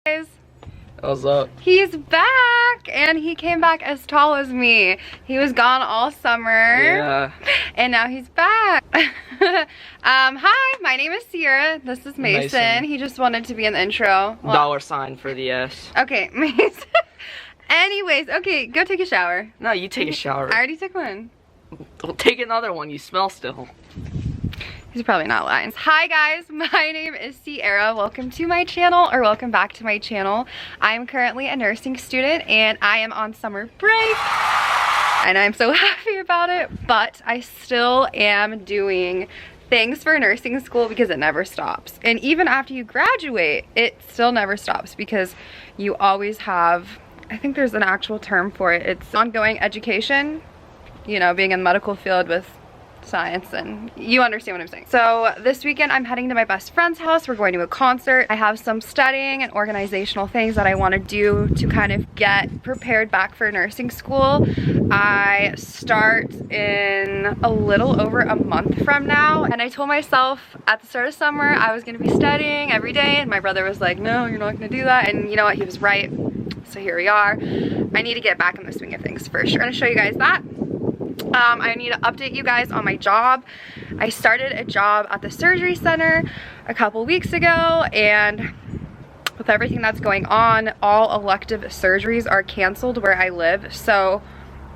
Guys, What's up? he's back, and he came back as tall as me. He was gone all summer. Yeah. And now he's back. Hi, my name is Sierra. This is Mason. He just wanted to be in the intro. Well, $sign for the S. Okay, Mason. Anyways, okay, go take a shower. No, you take a shower. I already took one. Well, take another one. You smell still. He's probably not lying. Hi guys, my name is Sierra. Welcome to my channel, or welcome back to my channel. I'm currently a nursing student and I am on summer break. And I'm so happy about it, but I still am doing things for nursing school because it never stops. And even after you graduate, it still never stops because you always have, I think there's an actual term for it. It's ongoing education, you know, being in the medical field with science, and you understand what I'm saying. So this weekend I'm heading to my best friend's house. We're going to a concert. I have some studying and organizational things that I want to do to kind of get prepared back for nursing school. I start in a little over a month from now, and I told myself at the start of summer I was going to be studying every day, and my brother was like, no, you're not going to do that. And you know what, he was right. So here we are. I need to get back in the swing of things for sure. I'm going to show you guys that. I need to update you guys on my job. I started a job at the surgery center a couple weeks ago, and with everything that's going on, all elective surgeries are canceled where I live, so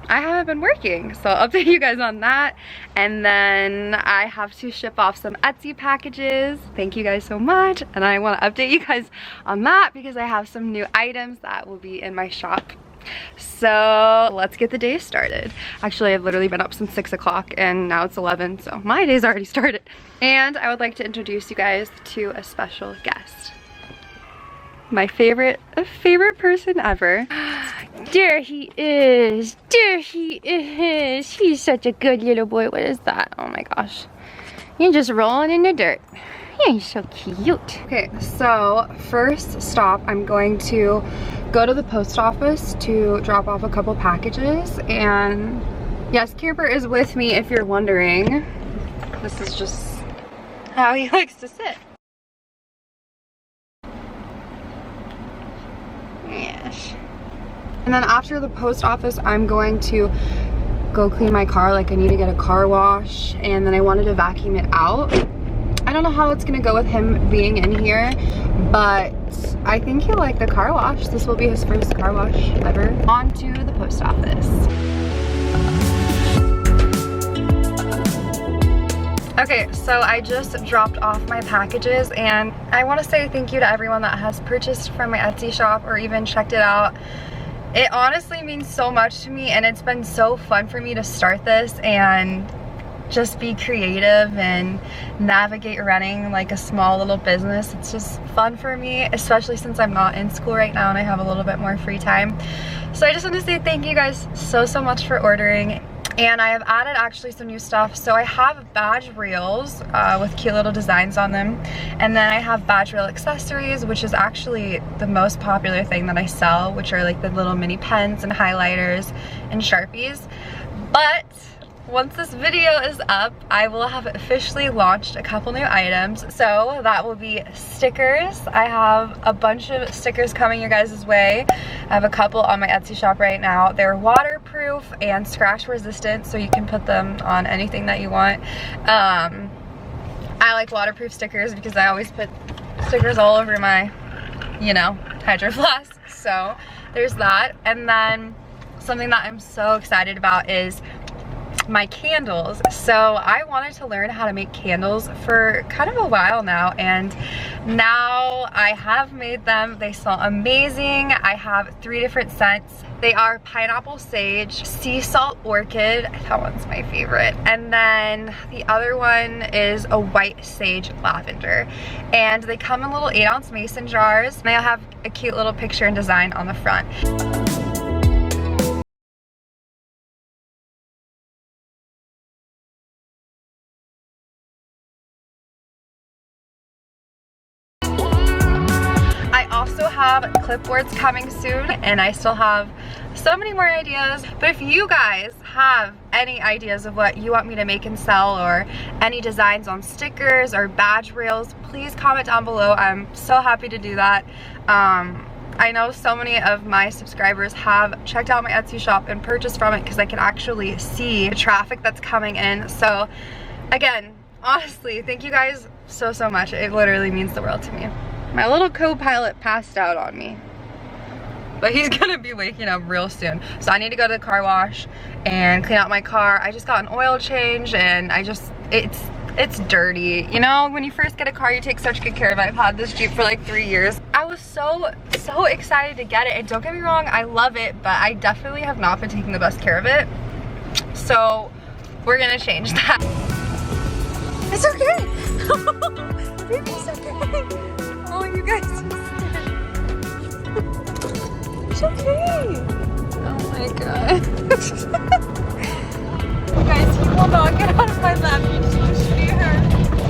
I haven't been working. So I'll update you guys on that. And then I have to ship off some Etsy packages. Thank you guys so much. And I want to update you guys on that because I have some new items that will be in my shop. So let's get the day started. Actually, I've literally been up since 6 o'clock and now it's 11, so my day's already started. And I would like to introduce you guys to a special guest. My favorite person ever. There he is. There he is. He's such a good little boy. What is that? Oh my gosh. You're just rolling in the dirt. He's so cute. Okay, so first stop, I'm going to go to the post office to drop off a couple packages. And yes, Camper is with me if you're wondering. This is just how he likes to sit. Yes. And then after the post office, I'm going to go clean my car. Like, I need to get a car wash, and then I wanted to vacuum it out. I don't know how it's gonna go with him being in here, but I think he'll like the car wash. This will be his first car wash ever. On to the post office. Okay, so I just dropped off my packages, and I want to say thank you to everyone that has purchased from my Etsy shop or even checked it out. It honestly means so much to me, and it's been so fun for me to start this and just be creative and navigate running like a small little business. It's just fun for me, especially since I'm not in school right now and I have a little bit more free time. So I just want to say thank you guys so much for ordering. And I have added actually some new stuff. So I have badge reels with cute little designs on them, and then I have badge reel accessories, which is actually the most popular thing that I sell, which are like the little mini pens and highlighters and Sharpies. But once this video is up, I will have officially launched a couple new items. So that will be stickers. I have a bunch of stickers coming your guys' way. I have a couple on my Etsy shop right now. They're waterproof and scratch resistant, so you can put them on anything that you want. I like waterproof stickers because I always put stickers all over my, you know, Hydro Flask. So there's that. And then something that I'm so excited about is my candles. So I wanted to learn how to make candles for kind of a while now, and now I have made them. They smell amazing. I have 3 different scents. They are pineapple sage, sea salt orchid, that one's my favorite, and then the other one is a white sage lavender. And they come in little 8-ounce mason jars. They have a cute little picture and design on the front. I also have clipboards coming soon, and I still have so many more ideas. But if you guys have any ideas of what you want me to make and sell, or any designs on stickers or badge rails, please comment down below. I'm so happy to do that. I know so many of my subscribers have checked out my Etsy shop and purchased from it because I can actually see the traffic that's coming in. So again, honestly, thank you guys so much. It literally means the world to me. My little co-pilot passed out on me, but he's gonna be waking up real soon. So I need to go to the car wash and clean out my car. I just got an oil change and it's dirty. You know, when you first get a car, you take such good care of it. I've had this Jeep for like 3 years. I was so excited to get it, and don't get me wrong, I love it, but I definitely have not been taking the best care of it. So we're gonna change that. It's okay. Baby's okay. Oh, you guys. It's okay. Oh my god. You guys, he will not get out of my lap. You just pushed me her.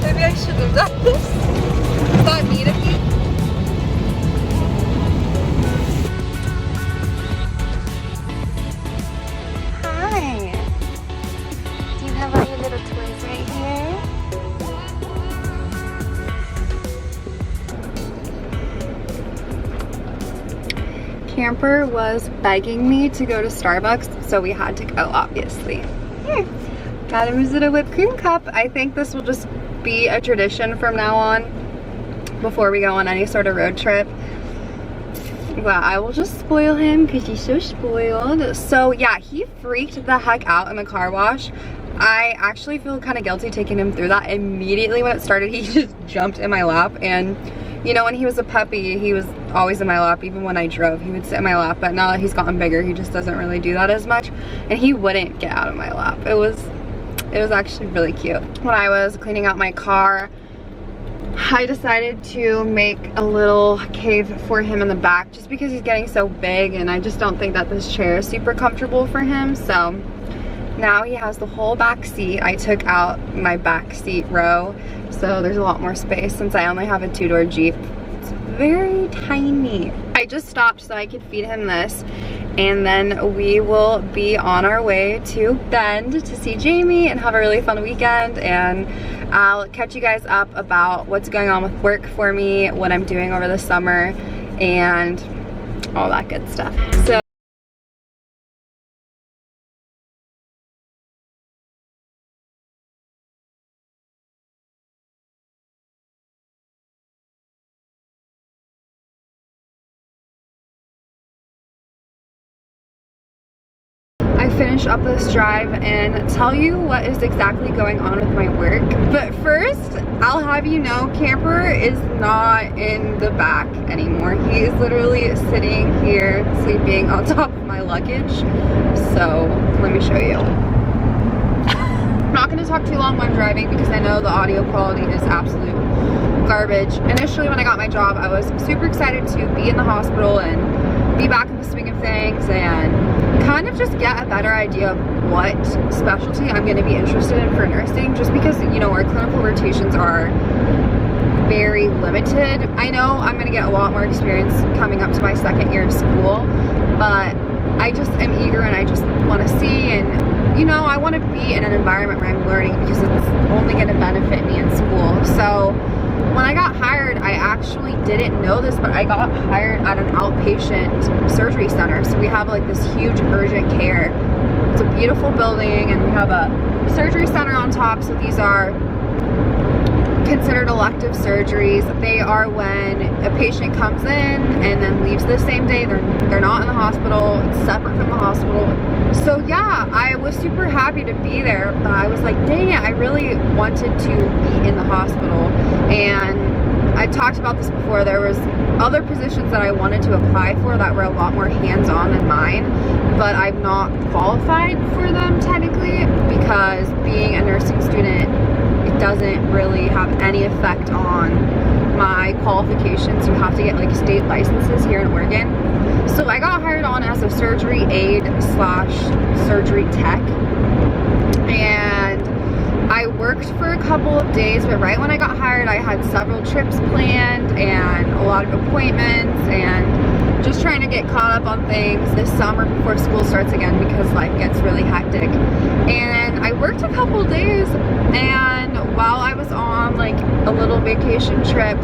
Maybe I should have done this. Is that neat of me? Hi. Do you have all your little toys right here? Camper was begging me to go to Starbucks, so we had to go, obviously. Here, got him visit a whipped cream cup. I think this will just be a tradition from now on before we go on any sort of road trip. Well, I will just spoil him because he's so spoiled. So yeah, he freaked the heck out in the car wash. I actually feel kind of guilty taking him through that. Immediately when it started, he just jumped in my lap, and you know, when he was a puppy, he was always in my lap. Even when I drove, he would sit in my lap, but now that he's gotten bigger, he just doesn't really do that as much, and he wouldn't get out of my lap. It was actually really cute. When I was cleaning out my car, I decided to make a little cave for him in the back just because he's getting so big, and I just don't think that this chair is super comfortable for him. So now he has the whole back seat. I took out my back seat row, so there's a lot more space since I only have a 2-door Jeep. It's very tiny. I just stopped so I could feed him this, and then we will be on our way to Bend to see Jamie and have a really fun weekend, and I'll catch you guys up about what's going on with work for me, what I'm doing over the summer, and all that good stuff. So I finish up this drive and tell you what is exactly going on with my work. But first, I'll have you know, Camper is not in the back anymore. He is literally sitting here sleeping on top of my luggage. So let me show you. I'm not going to talk too long when I'm driving because I know the audio quality is absolute garbage. Initially when I got my job, I was super excited to be in the hospital and be back in the swing of things and kind of just get a better idea of what specialty I'm going to be interested in for nursing, just because, you know, our clinical rotations are very limited. I know I'm going to get a lot more experience coming up to my 2nd year of school, but I just am eager and I just want to see, and you know, I want to be in an environment where I'm learning because it's only going to benefit me in school. So when I got hired, I actually didn't know this, but I got hired at an outpatient surgery center. So we have like this huge urgent care. It's a beautiful building, and we have a surgery center on top. So these are considered elective surgeries. They are when a patient comes in and then leaves the same day. They're not in the hospital. It's separate from the hospital. So yeah, I was super happy to be there, but I was like, dang it, I really wanted to be in the hospital. And I talked about this before. There was other positions that I wanted to apply for that were a lot more hands-on than mine, but I'm not qualified for them technically because being a nursing student, it doesn't really have any effect on my qualifications. You have to get like state licenses here in Oregon. So I got hired on as a surgery aide / surgery tech, and I worked for a couple of days, but right when I got hired, I had several trips planned and a lot of appointments, and just trying to get caught up on things this summer before school starts again because life gets really hectic. And I worked a couple days, and while I was on like a little vacation trip,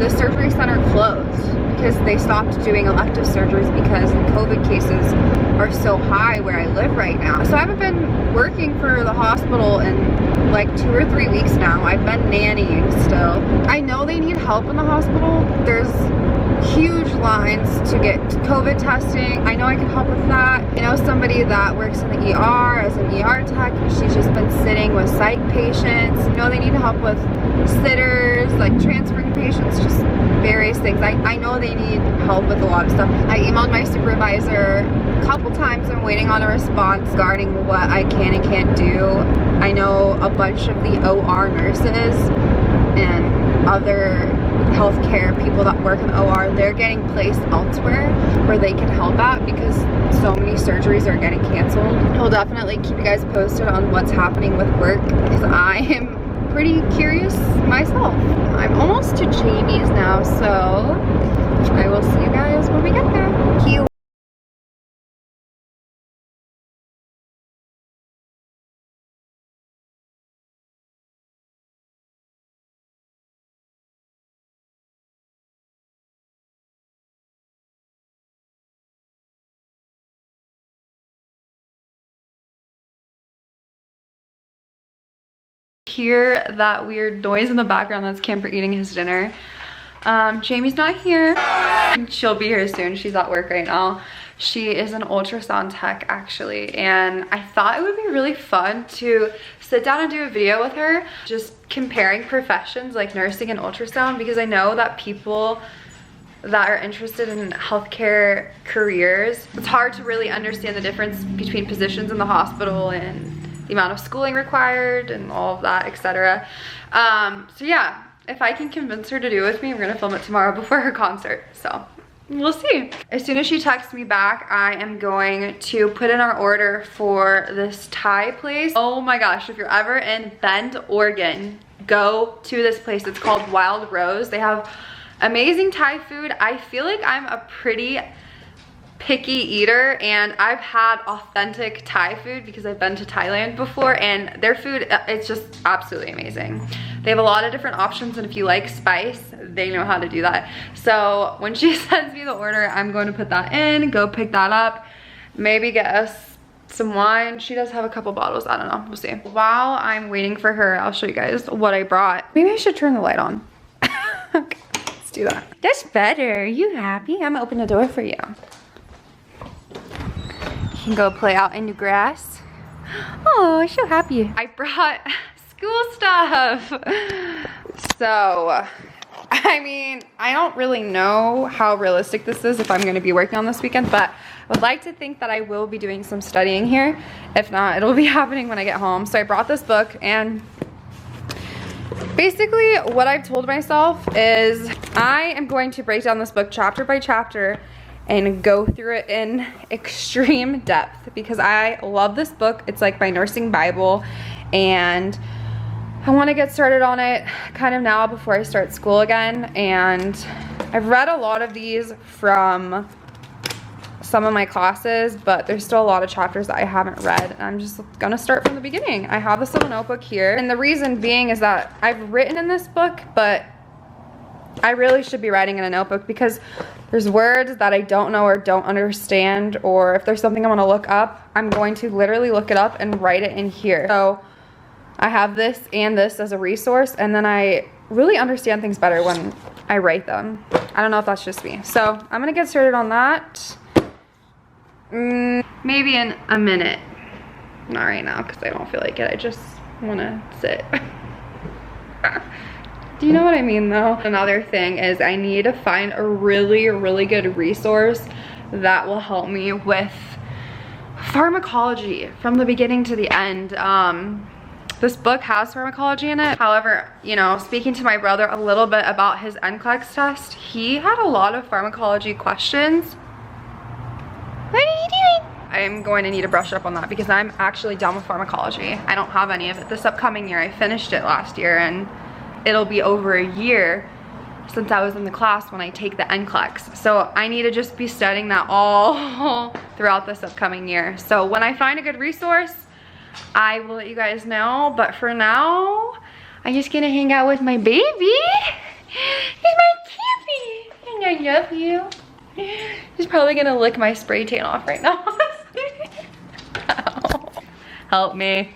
the surgery center closed because they stopped doing elective surgeries because the COVID cases are so high where I live right now. So I haven't been working for the hospital in like 2 or 3 weeks now. I've been nannying still. I know they need help in the hospital. There's huge lines to get COVID testing. I know I can help with that. I know somebody that works in the ER as an ER tech. She's just been sitting with psych patients. I know they need help with sitters, like transferring patients, just various things. I know they need help with a lot of stuff. I emailed my supervisor a couple times. I'm waiting on a response regarding what I can and can't do. I know a bunch of the OR nurses and other healthcare people that work in OR, they're getting placed elsewhere where they can help at because so many surgeries are getting canceled. I'll definitely keep you guys posted on what's happening with work because I am pretty curious myself. I'm almost to Jamie's now, so I will see you guys when we get there. Cute. Hear that weird noise in the background. That's Camper eating his dinner. Jamie's not here. She'll be here soon. She's at work right now. She is an ultrasound tech actually, and I thought it would be really fun to sit down and do a video with her just comparing professions like nursing and ultrasound, because I know that people that are interested in healthcare careers, it's hard to really understand the difference between positions in the hospital and the amount of schooling required and all of that, etc. So yeah, if I can convince her to do it with me, we're gonna film it tomorrow before her concert, so we'll see. As soon as she texts me back, I am going to put in our order for this Thai place. Oh my gosh, if you're ever in Bend, Oregon, go to this place. It's called Wild Rose. They have amazing Thai food. I feel like I'm a pretty picky eater, and I've had authentic Thai food because I've been to Thailand before, and their food, it's just absolutely amazing. They have a lot of different options, and if you like spice, they know how to do that. So when she sends me the order, I'm going to put that in, go pick that up, maybe get us some wine. She does have a couple bottles, I don't know, we'll see. While I'm waiting for her, I'll show you guys what I brought. Maybe I should turn the light on. Okay, let's do that. That's better. Are you happy? I'm gonna open the door for you. You can go play out in the grass. Oh, so happy. I brought school stuff. So, I mean, I don't really know how realistic this is if I'm gonna be working on this weekend, but I would like to think that I will be doing some studying here. If not, it'll be happening when I get home. So I brought this book, and basically what I've told myself is I am going to break down this book chapter by chapter and go through it in extreme depth because I love this book. It's like my nursing Bible, and I want to get started on it kind of now before I start school again. And I've read a lot of these from some of my classes, but there's still a lot of chapters that I haven't read, and I'm just gonna start from the beginning. I have this little notebook here, and the reason being is that I've written in this book, but I really should be writing in a notebook because there's words that I don't know or don't understand, or if there's something I want to look up, I'm going to literally look it up and write it in here. So I have this and this as a resource, and then I really understand things better when I write them. I don't know if that's just me. So I'm gonna get started on that maybe in a minute. Not right now because I don't feel like it. I just want to sit. Do you know what I mean though? Another thing is I need to find a really good resource that will help me with pharmacology from the beginning to the end. This book has pharmacology in it. However, you know, speaking to my brother a little bit about his NCLEX test, he had a lot of pharmacology questions. What are you doing? I'm going to need to brush up on that because I'm actually done with pharmacology. I don't have any of it this upcoming year. I finished it last year, and it'll be over a year since I was in the class when I take the NCLEX. So I need to just be studying that all throughout this upcoming year. So when I find a good resource, I will let you guys know. But for now, I'm just gonna hang out with my baby. He's my cutie, and I love you. He's probably gonna lick my spray tan off right now. Ow. Help me.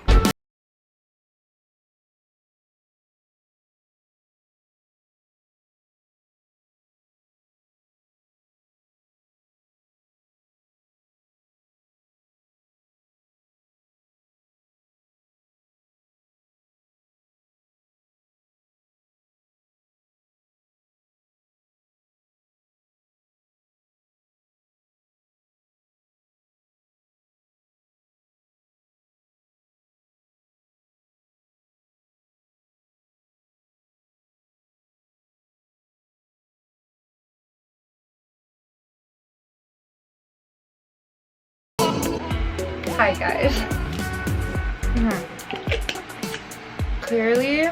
Hi guys. Clearly,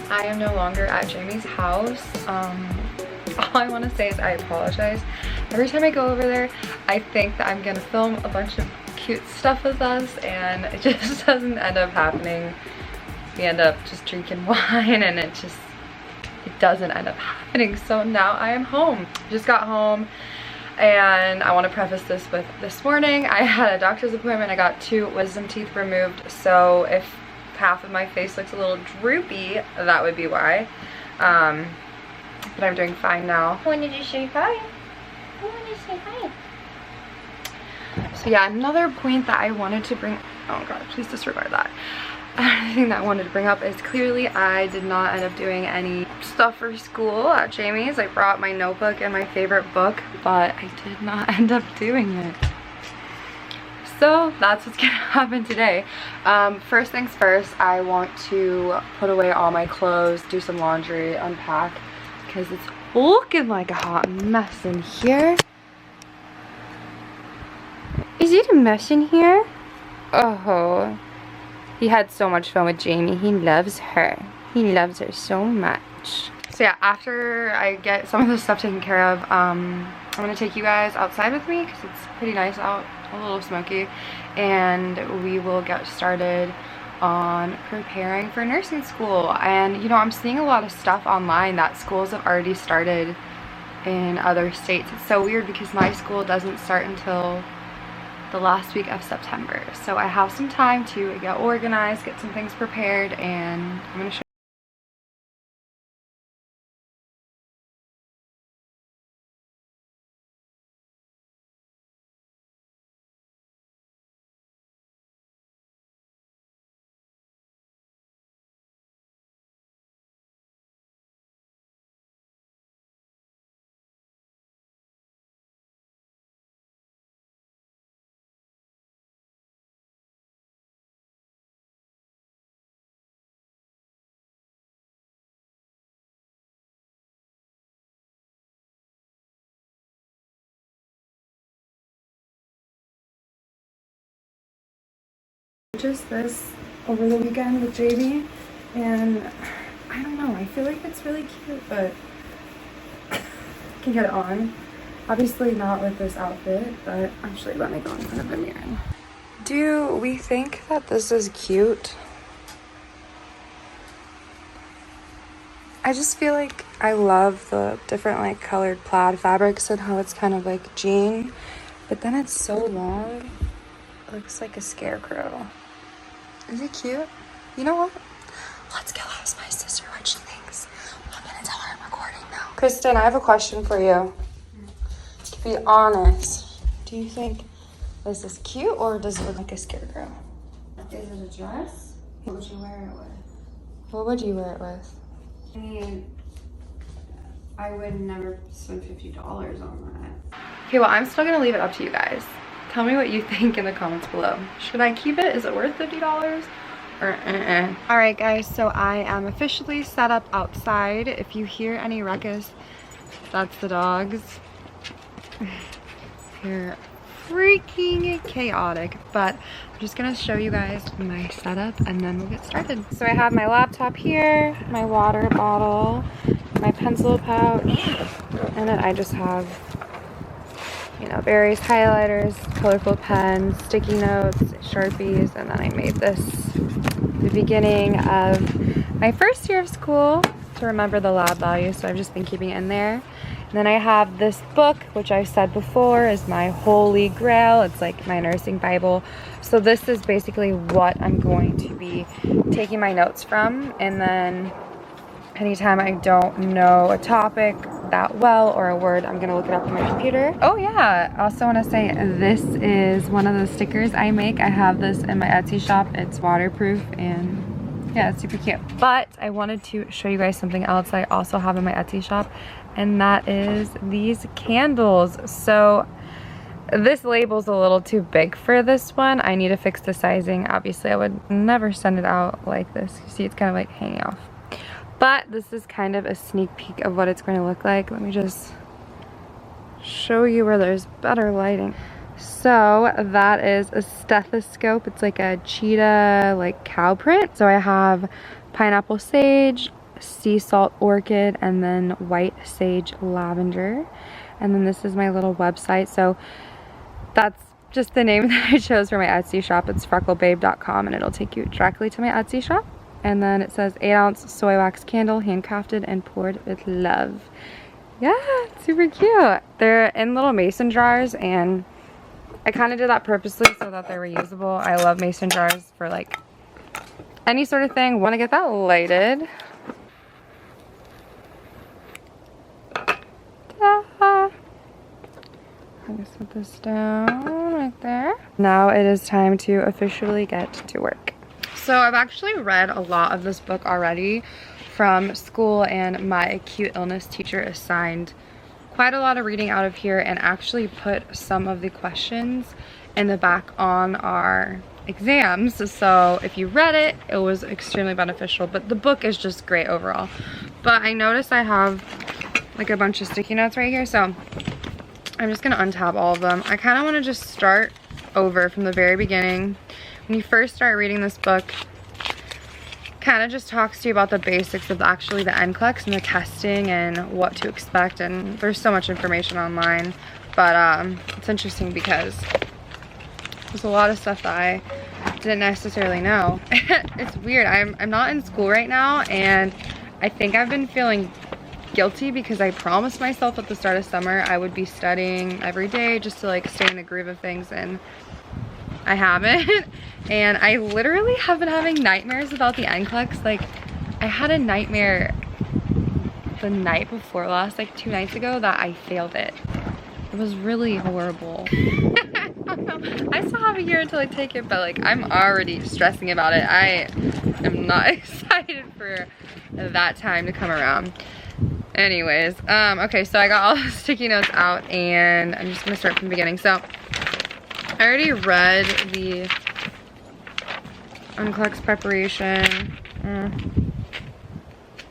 I am no longer at Jamie's house. All I want to say is I apologize. Every time I go over there, I think that I'm gonna film a bunch of cute stuff with us, and it just doesn't end up happening. We end up just drinking wine, and it doesn't end up happening. So now I am home. Just got home. And I want to preface this with this morning I had a doctor's appointment. I got 2 wisdom teeth removed, so if half of my face looks a little droopy, that would be why. But I'm doing fine now. I wanted to say hi. I wanted to say hi. So yeah, another point that I wanted to bring, oh god, please disregard that. Another thing that I wanted to bring up is clearly I did not end up doing any stuff for school at Jamie's. I brought my notebook and my favorite book, but I did not end up doing it. So that's what's gonna happen today. First things first, I want to put away all my clothes, do some laundry, unpack, because it's looking like a hot mess in here. Is it a mess in here? Oh. He had so much fun with Jamie. He loves her. He loves her so much. So yeah, after I get some of this stuff taken care of, I'm gonna take you guys outside with me because it's pretty nice out, a little smoky, and we will get started on preparing for nursing school. And you know, I'm seeing a lot of stuff online that schools have already started in other states. It's so weird because my school doesn't start until the last week of September. So I have some time to get organized, get some things prepared, and I'm gonna show just this over the weekend with Jamie, and I don't know, I feel like it's really cute, but I can get it on. Obviously not with this outfit, but actually let me go in front of the mirror. Do we think that this is cute? I just feel like I love the different like colored plaid fabrics and how it's kind of like jean, but then it's so long, it looks like a scarecrow. Is it cute? You know what? Let's go ask my sister what she thinks. I'm gonna tell her I'm recording now. Kristen, I have a question for you. To be honest, do you think this is cute or does it look like a scarecrow? Is it a dress? What would you wear it with? What would you wear it with? I mean, I would never spend $50 on that. Okay, well, I'm still gonna leave it up to you guys. Tell me what you think in the comments below. Should I keep it? Is it worth $50? Or All right, guys, so I am officially set up outside. If you hear any ruckus, that's the dogs. They're freaking chaotic, but I'm just gonna show you guys my setup and then we'll get started. So I have my laptop here, my water bottle, my pencil pouch, and then I just have, you know, various highlighters, colorful pens, sticky notes, Sharpies, and then I made this the beginning of my first year of school to remember the lab values, so I've just been keeping it in there. And then I have this book, which I've said before is my holy grail. It's like my nursing Bible. So this is basically what I'm going to be taking my notes from, and then anytime I don't know a topic that well or a word, I'm gonna look it up on my computer. Oh yeah, I also wanna say this is one of the stickers I make. I have this in my Etsy shop. It's waterproof and yeah, it's super cute. But I wanted to show you guys something else I also have in my Etsy shop, and that is these candles. So this label's a little too big for this one. I need to fix the sizing. Obviously, I would never send it out like this. You see, it's kind of like hanging off. But this is kind of a sneak peek of what it's going to look like. Let me just show you where there's better lighting. So that is a stethoscope. It's like a cheetah, like cow print. So I have pineapple sage, sea salt orchid, and then white sage lavender. And then this is my little website. So that's just the name that I chose for my Etsy shop. It's frecklebabe.com, and it'll take you directly to my Etsy shop. And then it says 8-ounce soy wax candle, handcrafted and poured with love. Yeah, super cute. They're in little mason jars, and I kind of did that purposely so that they're reusable. I love mason jars for like any sort of thing. Want to get that lighted. Ta-da. I'm gonna set this down right there. Now it is time to officially get to work. So I've actually read a lot of this book already from school, and my acute illness teacher assigned quite a lot of reading out of here and actually put some of the questions in the back on our exams. So if you read it, it was extremely beneficial, but the book is just great overall. But I noticed I have like a bunch of sticky notes right here, so I'm just gonna untab all of them. I kind of want to just start over from the very beginning. When you first start reading this book, kind of just talks to you about the basics of actually the NCLEX and the testing and what to expect, and there's so much information online, but it's interesting because there's a lot of stuff that I didn't necessarily know. It's weird, I'm not in school right now, and I think I've been feeling guilty because I promised myself at the start of summer I would be studying every day just to like stay in the groove of things, and I haven't. And I literally have been having nightmares about the NCLEX. Like, I had a nightmare the night before last, like 2 nights ago, that I failed it. It was really horrible. I don't know. I still have a year until I take it, but like I'm already stressing about it. I am not excited for that time to come around. Anyways, okay, so I got all the sticky notes out, and I'm just gonna start from the beginning. So I already read the NCLEX preparation.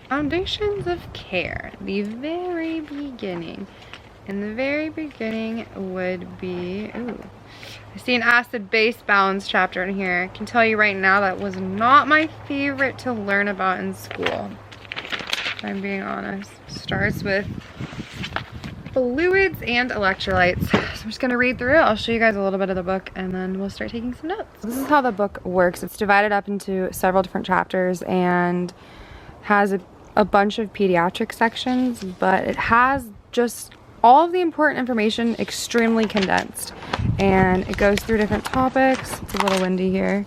Foundations of care, the very beginning. In the very beginning would be, ooh, I see an acid-base balance chapter in here. I can tell you right now that was not my favorite to learn about in school, if I'm being honest. Starts with fluids and electrolytes. So I'm just gonna read through it. I'll show you guys a little bit of the book, and then we'll start taking some notes. This is how the book works. It's divided up into several different chapters and has a bunch of pediatric sections, but it has just all of the important information extremely condensed, and it goes through different topics. It's a little windy here.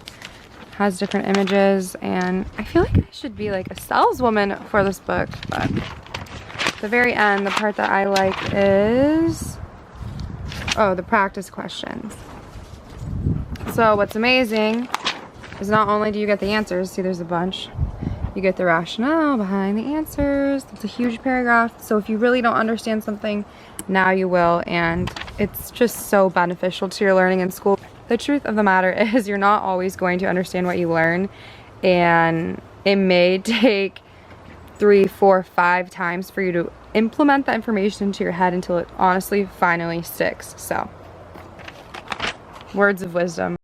Has different images, and I feel like I should be like a saleswoman for this book, but at the very end, the part that I like is, oh, the practice questions. So what's amazing is not only do you get the answers, see there's a bunch, you get the rationale behind the answers. It's a huge paragraph, so if you really don't understand something, now you will, and it's just so beneficial to your learning in school. The truth of the matter is you're not always going to understand what you learn, and it may take 3, 4, 5 times for you to implement that information into your head until it honestly finally sticks. So words of wisdom.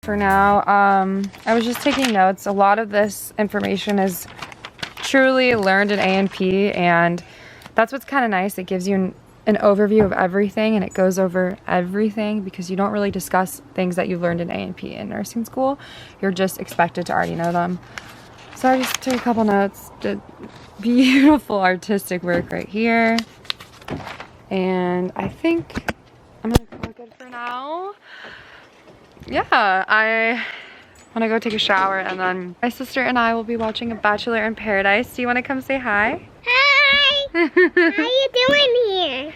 For now, I was just taking notes. A lot of this information is truly learned in A&P, and that's what's kind of nice. It gives you an overview of everything, and it goes over everything because you don't really discuss things that you've learned in A&P in nursing school. You're just expected to already know them. So I just took a couple notes. Did beautiful artistic work right here. And I think I'm gonna call it good for now. Yeah, I want to go take a shower, and then my sister and I will be watching A Bachelor in Paradise. Do you want to come say hi? Hi! How you doing here?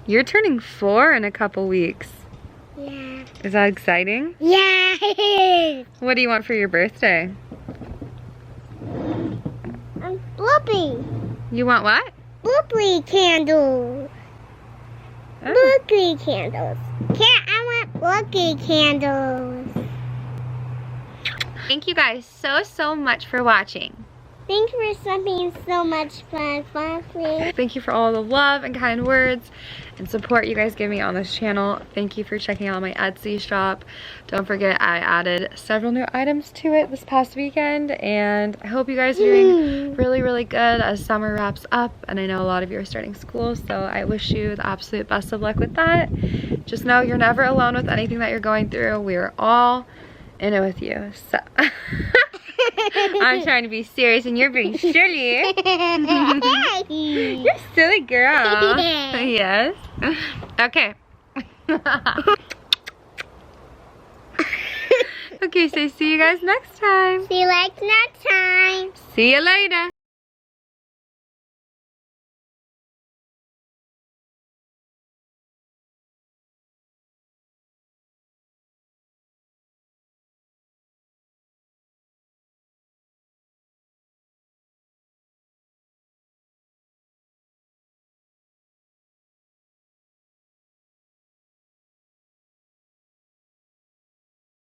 You're turning 4 in a couple weeks. Yeah. Is that exciting? Yeah! What do you want for your birthday? Bloopy! You want what? Bloopy candles! Oh. Bloopy candles! I want bloopy candles! Thank you guys so much for watching. Thanks for spending so much fun with me. Thank you for all the love and kind words and support you guys give me on this channel. Thank you for checking out my Etsy shop. Don't forget, I added several new items to it this past weekend, and I hope you guys are doing really good as summer wraps up, and I know a lot of you are starting school, so I wish you the absolute best of luck with that. Just know you're never alone with anything that you're going through. We are all in it with you. So I'm trying to be serious and you're being silly. You're a silly girl. Yes. Okay. Okay, so see you guys next time. See you next time. See you later.